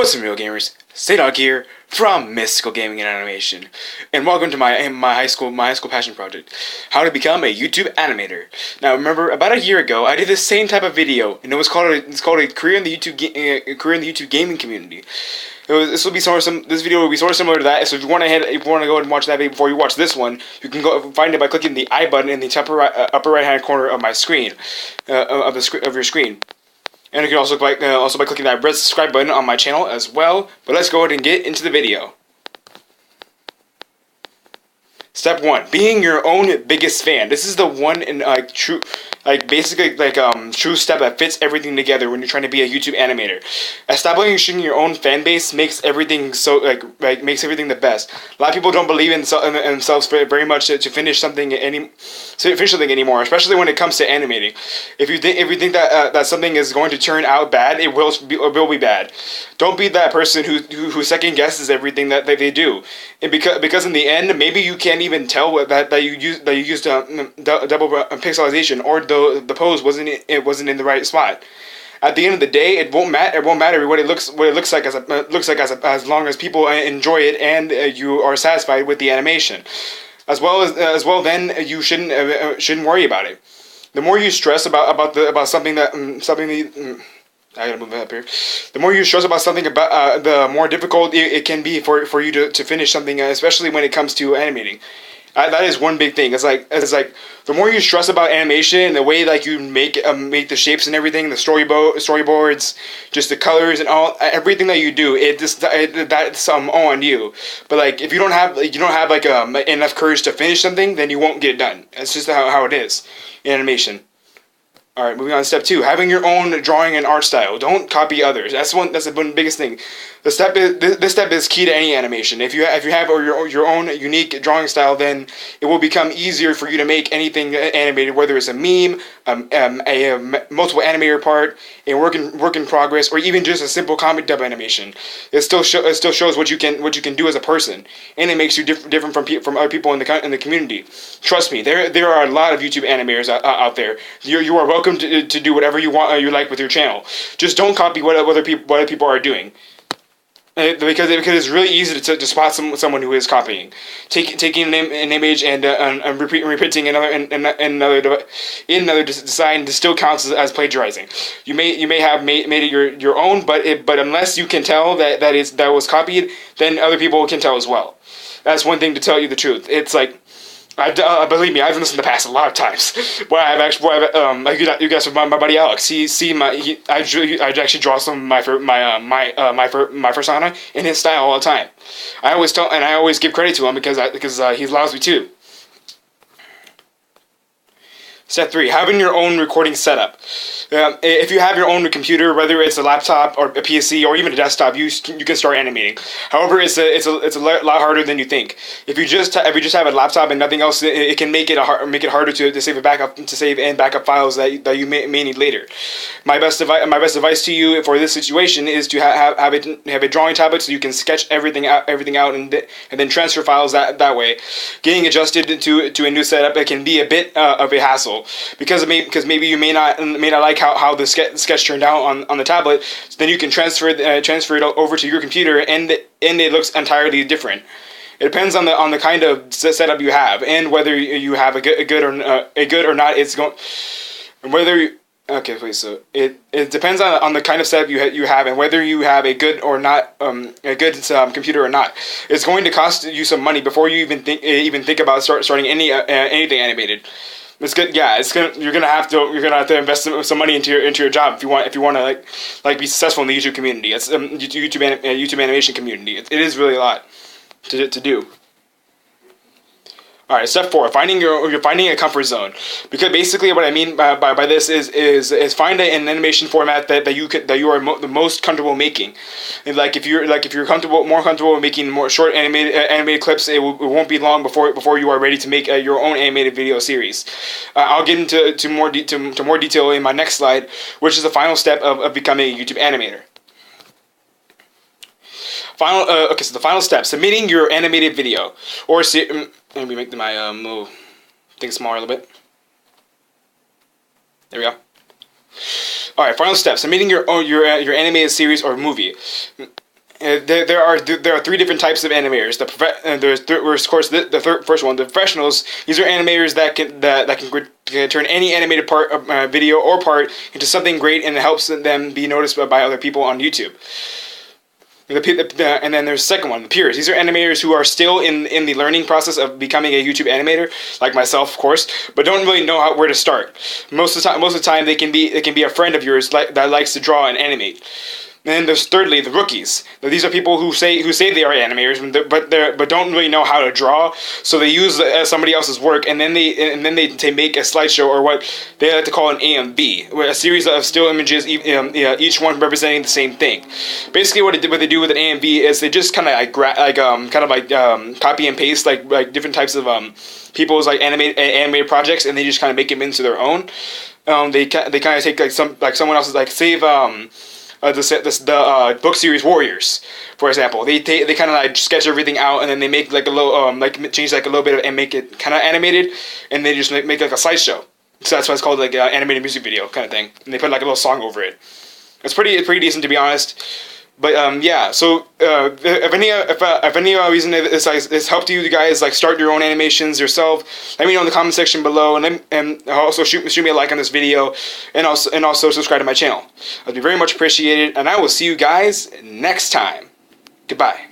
What's up, real gamers? Saydog here from Mystical Gaming and Animation, and welcome to my high school passion project, how to become a YouTube animator. Now, remember, about a year ago, I did the same type of video, and it's called a career in the YouTube gaming community. This video will be sort of similar to that. So if you want to go ahead and watch that video before you watch this one, you can go find it by clicking the I button in the upper right hand corner of my screen, of your screen. And you can also by clicking that red subscribe button on my channel as well. But let's go ahead and get into the video. Step 1: being your own biggest fan. This is the one and true step that fits everything together when you're trying to be a YouTube animator. Establishing your own fan base makes everything makes everything the best. A lot of people don't believe in themselves very much to finish something anymore, especially when it comes to animating. If you think that something is going to turn out bad, it will be bad. Don't be that person who second guesses everything that they do, and because in the end maybe you can't even tell that you used double pixelization, or the pose wasn't in the right spot. At the end of the day, it won't matter what it looks like as long as people enjoy it and you are satisfied with the animation. As well, then you shouldn't worry about it. The more you stress about something that I gotta move it up here. The more you stress about something, the more difficult it can be for you to finish something, especially when it comes to animating. That is one big thing. It's like the more you stress about animation, the way you make the shapes and everything, the storyboards, just the colors and everything that you do, that's all on you. But if you don't have enough courage to finish something, then you won't get it done. That's just how it is in animation. Alright, moving on to step 2. Having your own drawing and art style. Don't copy others. That's the biggest thing. This step is key to any animation. If you have your own unique drawing style, then it will become easier for you to make anything animated, whether it's a meme, a multiple animator part, a work in progress, or even just a simple comic dub animation. It still shows what you can do as a person, and it makes you different from other people in the community. Trust me, there are a lot of YouTube animators out there. You are welcome to do whatever you like with your channel. Just don't copy what other people are doing. Because it's really easy to spot someone who is copying, taking an image and repeating another design still counts as plagiarizing. You may have made it your own, but unless you can tell that was copied, then other people can tell as well. That's one thing, to tell you the truth. It's believe me, I've done this in the past a lot of times. You guys with my buddy Alex. I actually draw some of my persona in his style all the time. I always give credit to him because he allows me to. Step 3: having your own recording setup. If you have your own computer, whether it's a laptop or a PC or even a desktop, you can start animating. However, it's a lot harder than you think. If you just have a laptop and nothing else, it can make it harder to save and backup files that you may need later. My best advice to you for this situation is to have a drawing tablet so you can sketch everything out and then transfer files that way. Getting adjusted to a new setup, it can be a bit of a hassle. Because maybe you may not like how the sketch turned out on the tablet. So then you can transfer it over to your computer, and it looks entirely different. It depends on the kind of setup you have, and whether you have a good or not. It's going whether. Okay, please. So it depends on the kind of setup you have, and whether you have a good or not computer or not. It's going to cost you some money before you even think about starting anything animated. It's good. Yeah, you're gonna have to invest some money into your job if you want to be successful in the YouTube community. It's YouTube animation community. It is really a lot to do. Alright, step 4: finding a comfort zone. Because basically what I mean by this is find an animation format that you are the most comfortable making. And if you're more comfortable making more short animated clips, it won't be long before you are ready to make your own animated video series. I'll get into more detail in my next slide, which is the final step of becoming a YouTube animator. So the final step: submitting your animated video. Let me make my thing smaller a little bit. There we go. All right, final step: submitting your animated series or movie. there are three different types of animators. There's of course first one, the professionals. These are animators that can turn any animated part of video or part into something great, and it helps them be noticed by other people on YouTube. And then there's the second one, the peers. These are animators who are still in the learning process of becoming a YouTube animator, like myself, of course, but don't really know where to start. Most of the time, they can be a friend of yours that likes to draw and animate. And then there's thirdly the rookies. Now, these are people who say they are animators, but don't really know how to draw. So they use somebody else's work, and then they make a slideshow, or what they like to call an AMV, a series of still images, each one representing the same thing. Basically, what they do with an AMV is they just kind of copy and paste like different types of people's animated projects, and they just kind of make them into their own. They kind of take someone else's, like, save the book series Warriors, for example. They kind of like sketch everything out, and then they make like a little change like a little bit and make it kind of animated, and they just make like a slideshow. So that's why it's called like an animated music video kind of thing. And they put like a little song over it. It's pretty decent, to be honest. But yeah, so if any reason this helped you guys like start your own animations yourself, let me know in the comment section below, and also shoot me a like on this video, and also subscribe to my channel. I'd be very much appreciated, and I will see you guys next time. Goodbye.